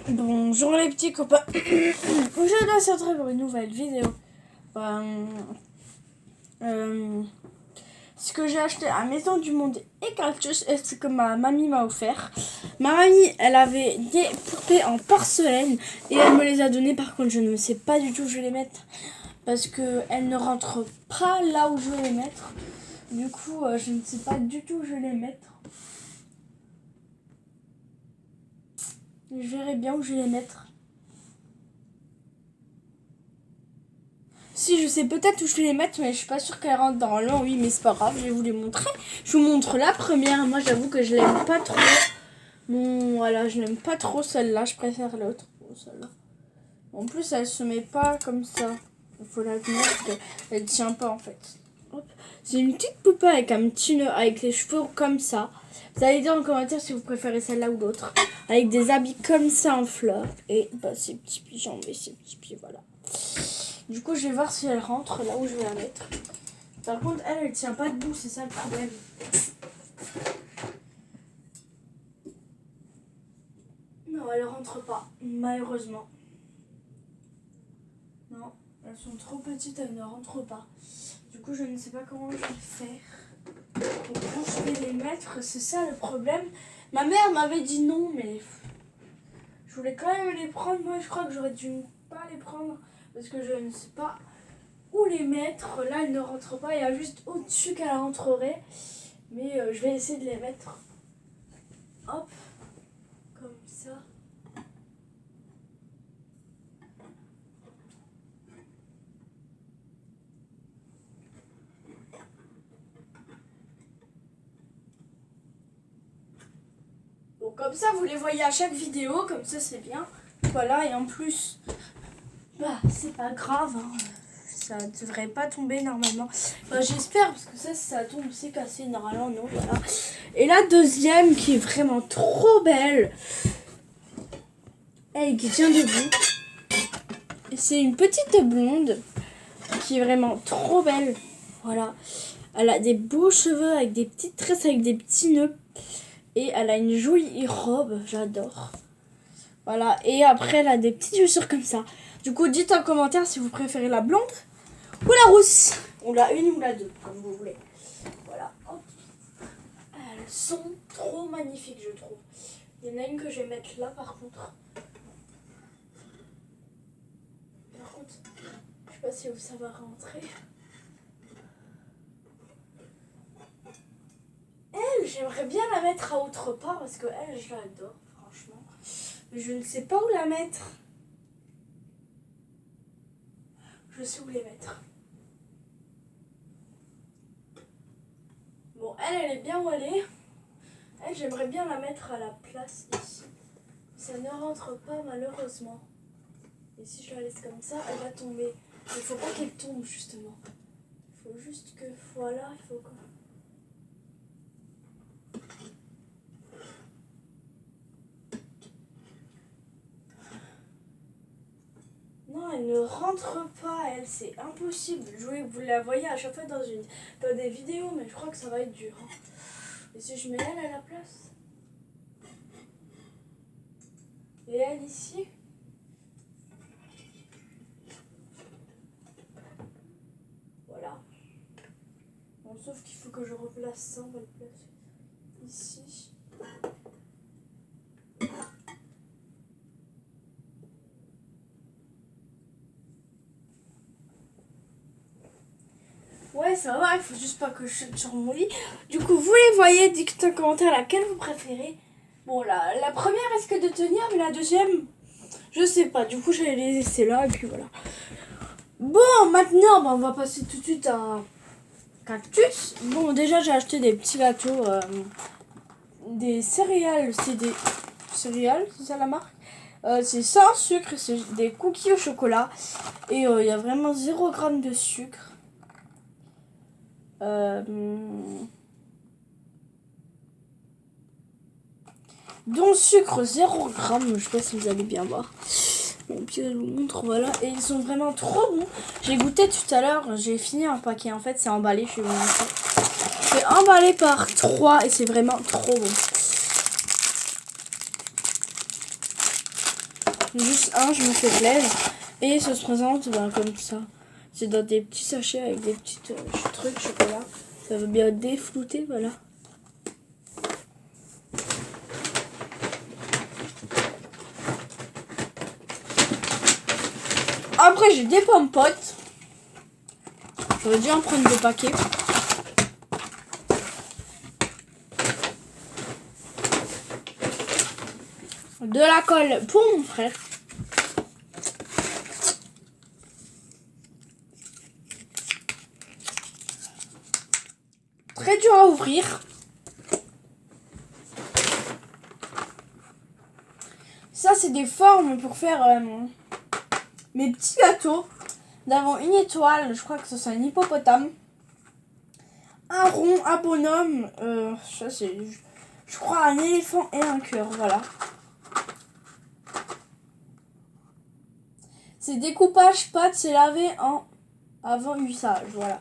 Bonjour les petits copains. Aujourd'hui on se retrouve pour une nouvelle vidéo. Ce que j'ai acheté à Maison du Monde et Cactus et ce que ma mamie m'a offert. Ma mamie, elle avait des poupées en porcelaine et elle me les a données. Par contre, je ne sais pas du tout où je vais les mettre parce que elles ne rentrent pas là où je vais les mettre. Du coup, je ne sais pas du tout où je vais les mettre. Je verrai bien où je vais les mettre. Si, je sais peut-être où je vais les mettre, mais je suis pas sûre qu'elles rentrent dans l'an. Oui, mais c'est pas grave, je vais vous les montrer. Je vous montre la première. Moi, j'avoue que je l'aime pas trop. Bon, voilà, je n'aime pas trop celle-là. Je préfère l'autre. Celle-là. En plus, elle se met pas comme ça. Il faut la tenir parce qu'elle tient pas, en fait. Hop. C'est une petite poupée avec un petit nœud, avec les cheveux comme ça. Vous allez dire en commentaire si vous préférez celle-là ou l'autre. Avec des habits comme ça en fleurs. Et bah, ces petits pieds jambes et ces petits pieds, voilà. Du coup, je vais voir si elle rentre là où je vais la mettre. Par contre, elle tient pas debout, c'est ça le problème. Non, elle rentre pas, malheureusement. Non, elles sont trop petites, elles ne rentrent pas. Du coup, je ne sais pas comment je vais faire. Donc, quand je vais les mettre, c'est ça le problème. Ma mère m'avait dit non, mais je voulais quand même les prendre. Moi, je crois que j'aurais dû ne pas les prendre parce que je ne sais pas où les mettre. Là, elles ne rentrent pas. Il y a juste au-dessus qu'elles rentreraient. Mais je vais essayer de les mettre. Hop. Comme ça. Bon, comme ça, vous les voyez à chaque vidéo. Comme ça, c'est bien. Voilà. Et en plus, bah, c'est pas grave. Hein. Ça ne devrait pas tomber normalement. Enfin, j'espère, parce que ça, si ça tombe, c'est cassé. Normalement, non, voilà. Et la deuxième, qui est vraiment trop belle. Elle qui tient debout. C'est une petite blonde qui est vraiment trop belle. Voilà. Elle a des beaux cheveux avec des petites tresses, avec des petits nœuds. Et elle a une jolie robe. J'adore. Voilà. Et après, elle a des petites chaussures comme ça. Du coup, dites en commentaire si vous préférez la blonde ou la rousse. Ou la une ou la deux, comme vous voulez. Voilà. Hop. Elles sont trop magnifiques, je trouve. Il y en a une que je vais mettre là, par contre. Par contre, je sais pas si ça va rentrer. Elle, j'aimerais bien la mettre à autre part parce que elle, je l'adore, franchement. Mais je ne sais pas où la mettre. Je sais où les mettre. Bon, elle est bien où elle est. Elle, j'aimerais bien la mettre à la place ici. Ça ne rentre pas malheureusement. Et si je la laisse comme ça, elle va tomber. Il faut pas qu'elle tombe justement. Il faut juste que, voilà, il faut que... Non, elle ne rentre pas, elle, c'est impossible. Vous la voyez à chaque fois dans des vidéos, mais je crois que ça va être dur. Hein. Et si je mets elle à la place? Et elle ici? Voilà. Bon, sauf qu'il faut que je replace ça, on va le placer ici. Ouais, ça va, il faut juste pas que je chute sur mon lit. Du coup, vous les voyez, dites en commentaire laquelle vous préférez. Bon, la première risque de tenir, mais la deuxième, je sais pas. Du coup, je vais les laisser là, et puis voilà. Bon, maintenant, on va passer tout de suite à Cactus. Bon, déjà, j'ai acheté des petits gâteaux, des céréales. C'est des céréales, c'est ça la marque? C'est sans sucre, c'est des cookies au chocolat. Et il y a vraiment 0 g de sucre. Dont sucre 0 g, je sais pas si vous allez bien voir. Bon, puis je vous montre, voilà. Et ils sont vraiment trop bons. J'ai goûté tout à l'heure, j'ai fini un paquet. En fait, c'est emballé, je vais vous montrer. C'est emballé par 3 et c'est vraiment trop bon. Juste un, je me fais plaisir. Et ça se présente comme ça. C'est dans des petits sachets avec des petits trucs chocolat. Ça va bien déflouter, voilà. Après, j'ai des pommes potes. J'aurais dû en prendre 2 paquets. De la colle pour mon frère. Très dur à ouvrir. Ça, c'est des formes pour faire mes petits gâteaux. D'avant une étoile, je crois que c'est un hippopotame. Un rond, un bonhomme. Ça, c'est, je crois, un éléphant et un cœur. Voilà. C'est découpage pâte, c'est lavé en avant usage. Voilà.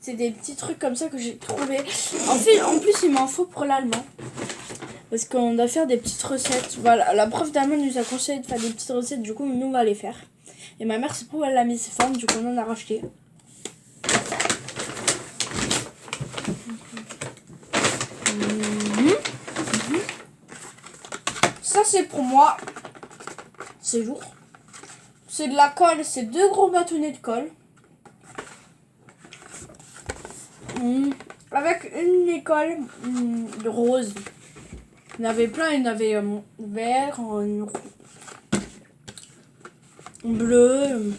C'est des petits trucs comme ça que j'ai trouvé. En plus, il m'en faut pour l'allemand. Parce qu'on doit faire des petites recettes. Voilà, la prof d'allemand nous a conseillé de faire des petites recettes. Du coup, nous, on va les faire. Et ma mère, c'est pour elle a mis ses formes. Du coup, on en a racheté. Ça, c'est pour moi. C'est lourd. C'est de la colle. C'est 2 gros bâtonnets de colle. Avec une école de rose. Il y en avait plein. Il y en avait vert, bleu.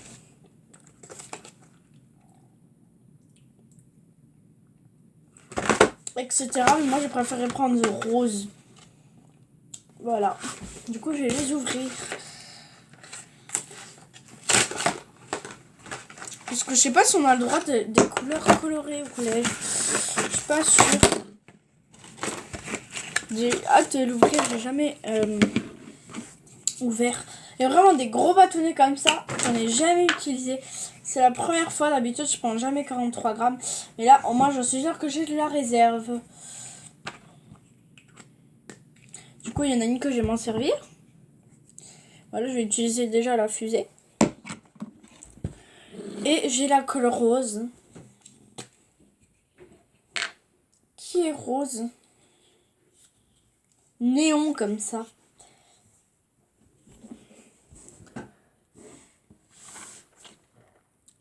Etc. Mais moi, j'ai préféré prendre rose. Voilà. Du coup, je vais les ouvrir. Parce que je sais pas si on a le droit des couleurs colorées au collège. Je suis pas sûre. J'ai hâte de l'ouvrir. J'ai jamais ouvert. Il y a vraiment des gros bâtonnets comme ça. J'en ai jamais utilisé. C'est la première fois. D'habitude, je prends jamais 43 grammes. Mais là, au moins, je suis sûre que j'ai de la réserve. Du coup, il y en a une que je vais m'en servir. Voilà, je vais utiliser déjà la fusée. Et j'ai la colle rose. Qui est rose. Néon comme ça.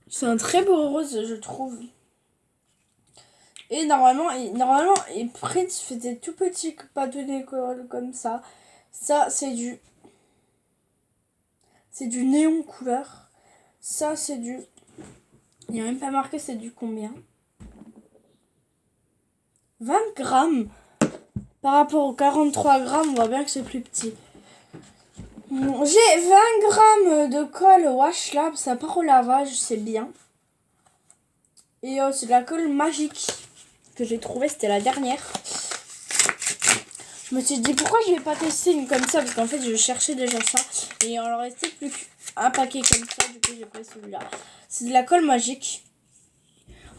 C'est un très beau rose, je trouve. Et normalement, Prince fait des tout petits bâtonnets comme ça. Ça, c'est du néon couleur. Ça, c'est du... Il n'y a même pas marqué c'est du combien. 20 grammes. Par rapport aux 43 grammes, on voit bien que c'est plus petit. J'ai 20 grammes de colle Wash Lab. Ça part au lavage, c'est bien. Et c'est de la colle magique que j'ai trouvée, c'était la dernière. Je me suis dit pourquoi je vais pas tester une comme ça, parce qu'en fait je cherchais déjà ça et il en restait plus qu'un paquet comme ça, du coup j'ai pris celui-là. C'est de la colle magique.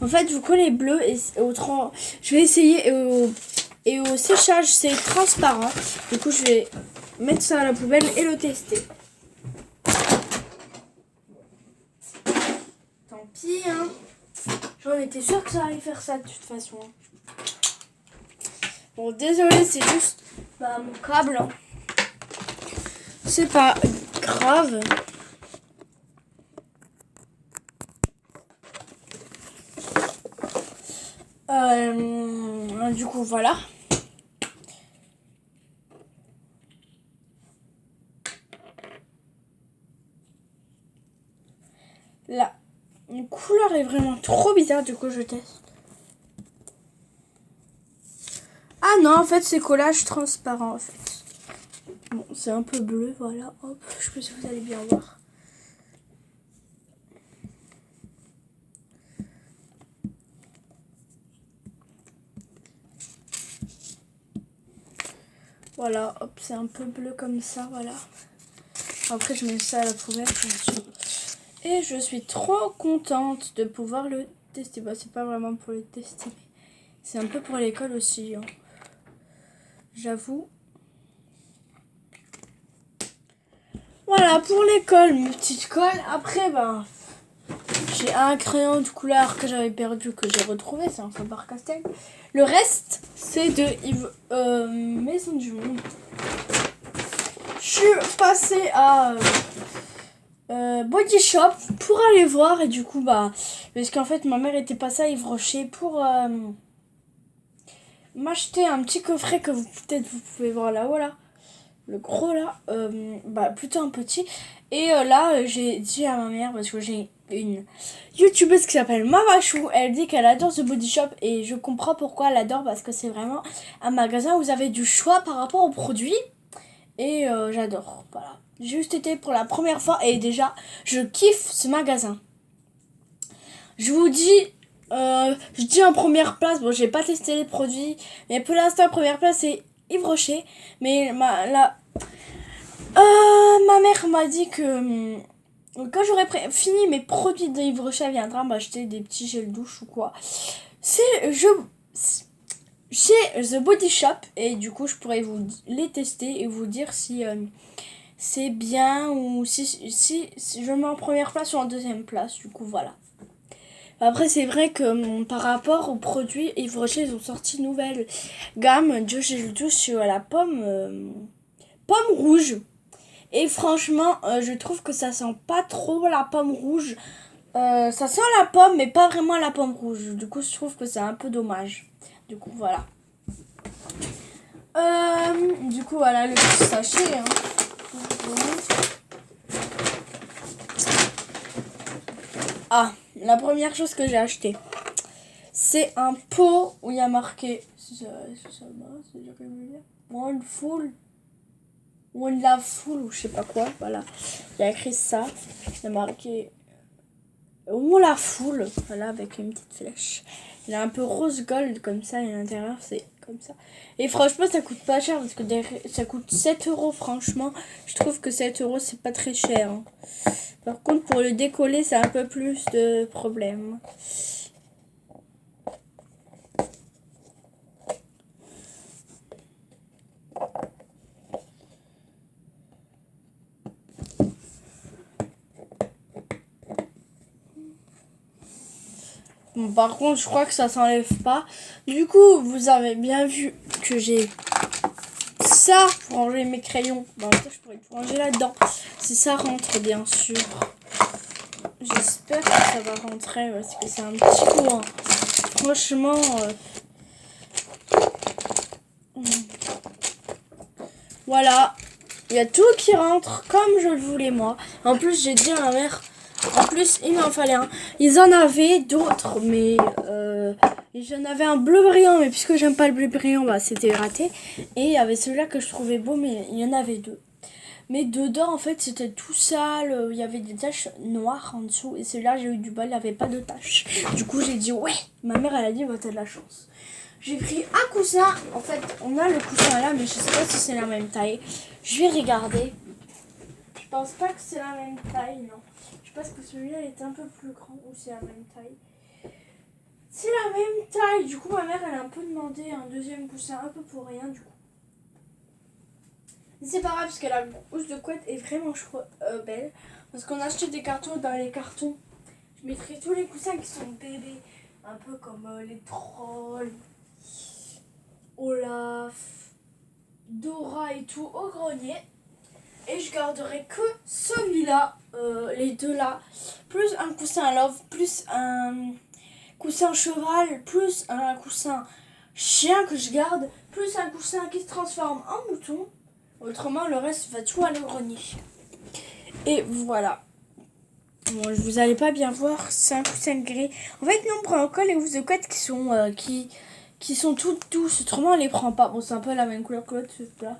En fait vous collez bleu et je vais essayer et au séchage c'est transparent. Du coup je vais mettre ça à la poubelle et le tester. Tant pis hein. J'en étais sûre que ça allait faire ça de toute façon. Bon, désolé, c'est juste mon câble. C'est pas grave. Du coup, voilà. La couleur est vraiment trop bizarre, du coup, je teste. Ah non, en fait, c'est collage transparent, en fait. Bon, c'est un peu bleu, voilà. Hop, je sais pas si vous allez bien voir. Voilà, hop, c'est un peu bleu comme ça, voilà. Après, je mets ça à la poubelle, bien sûr. Et je suis trop contente de pouvoir le tester. Bah, c'est pas vraiment pour le tester, mais c'est un peu pour l'école aussi, hein. J'avoue. Voilà. Voilà pour l'école, mes petites colles. Après, ben, j'ai un crayon de couleur que j'avais perdu, que j'ai retrouvé, c'est un Faber-Castell. Le reste, c'est de Maison du Monde. Je suis passée à Body Shop pour aller voir, et du coup, bah, parce qu'en fait, ma mère était passée à Yves Rocher pour m'acheter un petit coffret que peut-être vous pouvez voir là, voilà. Le gros là, bah plutôt un petit. Et là, j'ai dit à ma mère, parce que j'ai une youtubeuse qui s'appelle Mavachou, elle dit qu'elle adore The Body Shop et je comprends pourquoi elle adore, parce que c'est vraiment un magasin où vous avez du choix par rapport aux produits et j'adore. Voilà, j'ai juste été pour la première fois et déjà je kiffe ce magasin. Je vous dis, je dis en première place, bon j'ai pas testé les produits, mais pour l'instant première place c'est Yves Rocher, mais ma mère m'a dit que quand j'aurai fini mes produits de Yves Rocher, elle viendra m'acheter des petits gels douche ou quoi. Chez The Body Shop, et du coup je pourrais vous les tester et vous dire si c'est bien ou si je mets en première place ou en deuxième place. Du coup voilà. Après c'est vrai que par rapport aux produits Yves Rocher, ils ont sorti une nouvelle gamme de gel douche sur la pomme rouge. Et franchement, je trouve que ça sent pas trop la pomme rouge. Ça sent la pomme, mais pas vraiment la pomme rouge. Du coup, je trouve que c'est un peu dommage. Du coup, voilà. Du coup, voilà le petit sachet. Hein. Ah, la première chose que j'ai acheté, c'est un pot où il y a marqué... One full. One Love Full ou je sais pas quoi, voilà. Il y a écrit ça. Il y a marqué On la foule, voilà, avec une petite flèche. Il est un peu rose gold comme ça, et à l'intérieur c'est comme ça. Et franchement, ça coûte pas cher parce que ça coûte 7 euros. Franchement, je trouve que 7 euros c'est pas très cher. Hein. Par contre, pour le décoller, c'est un peu plus de problème. Bon, par contre, je crois que ça s'enlève pas. Du coup, vous avez bien vu que j'ai ça pour ranger mes crayons. Bon, je pourrais tout ranger là-dedans. Si ça rentre, bien sûr. J'espère que ça va rentrer parce que c'est un petit coup. Hein. Franchement... Voilà. Il y a tout qui rentre comme je le voulais moi. En plus, j'ai dit à ma mère... En plus, il m'en fallait un. Ils en avaient d'autres, mais j'en avais un bleu brillant, mais puisque j'aime pas le bleu brillant, bah c'était raté. Et il y avait celui-là que je trouvais beau, mais il y en avait deux. Mais dedans, en fait, c'était tout sale. Il y avait des taches noires en dessous. Et celui-là, j'ai eu du bol, il n'y avait pas de taches. Du coup, j'ai dit ouais. Ma mère, elle a dit, bah t'as de la chance. J'ai pris un coussin. En fait, on a le coussin là, mais je sais pas si c'est la même taille. Je vais regarder. Je pense pas que c'est la même taille, non. Je pense que celui-là est un peu plus grand ou c'est la même taille. C'est la même taille. Du coup, ma mère, elle a un peu demandé un deuxième coussin, un peu pour rien, du coup. C'est pas grave parce que la housse de couette est vraiment belle. Parce qu'on a acheté des cartons. Dans les cartons, je mettrai tous les coussins qui sont bébés. Un peu comme les trolls, Olaf, Dora et tout au grenier. Et je garderai que celui-là, les deux là. Plus un coussin love, plus un coussin cheval, plus un coussin chien que je garde, plus un coussin qui se transforme en mouton. Autrement, le reste va tout aller au grenier. Et voilà. Bon, vous allez pas bien voir, c'est un coussin gris. En fait, nous, on prend encore les housses de couette qui sont toutes douces. Autrement, on les prend pas. Bon, c'est un peu la même couleur que l'autre, là.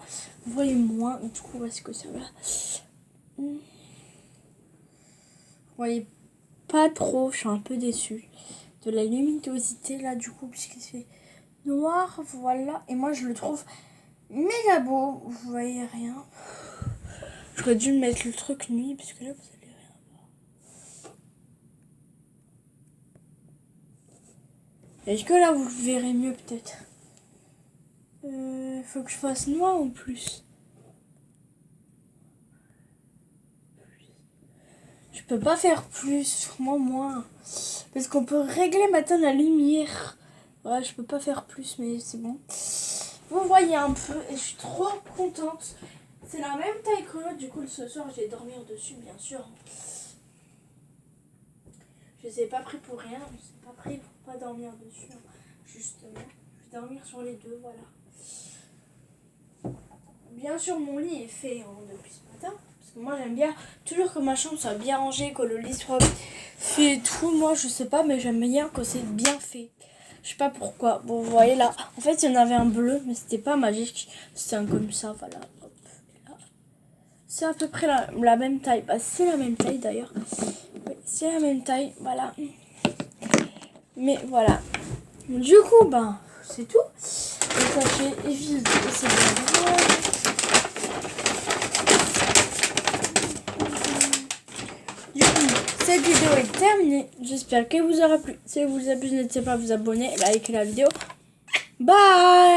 Vous voyez moins, du coup, est-ce que ça va? Vous voyez pas trop, je suis un peu déçue. De la luminosité, là, du coup, puisque c'est noir, voilà. Et moi, je le trouve méga beau. Vous voyez rien. J'aurais dû mettre le truc nuit, parce que là, vous allez rien voir. Est-ce que là, vous le verrez mieux, peut-être? Faut que je fasse noir en plus. Je peux pas faire plus, sûrement moins. Parce qu'on peut régler maintenant la lumière. Ouais, je peux pas faire plus, mais c'est bon. Vous voyez un peu, et je suis trop contente. C'est la même taille que l'autre, du coup ce soir je vais dormir dessus, bien sûr. Je les ai pas pris pour rien, je les ai pas pris pour pas dormir dessus. Justement, je vais dormir sur les deux, voilà. Bien sûr, mon lit est fait depuis ce matin. Parce que moi, j'aime bien toujours que ma chambre soit bien rangée, que le lit soit fait et tout. Moi, je sais pas, mais j'aime bien que c'est bien fait. Je sais pas pourquoi. Bon, vous voyez là. En fait, il y en avait un bleu, mais c'était pas magique. C'était un comme ça, voilà. Hop, là. C'est à peu près la même taille. Bah, c'est la même taille d'ailleurs. Oui, c'est la même taille, voilà. Mais voilà. Du coup, ben, c'est tout. Le sachet est vide et c'est bien. Du coup, cette vidéo est terminée. J'espère qu'elle vous aura plu. Si elle vous a plu, n'hésitez pas à vous abonner, liker la vidéo. Bye!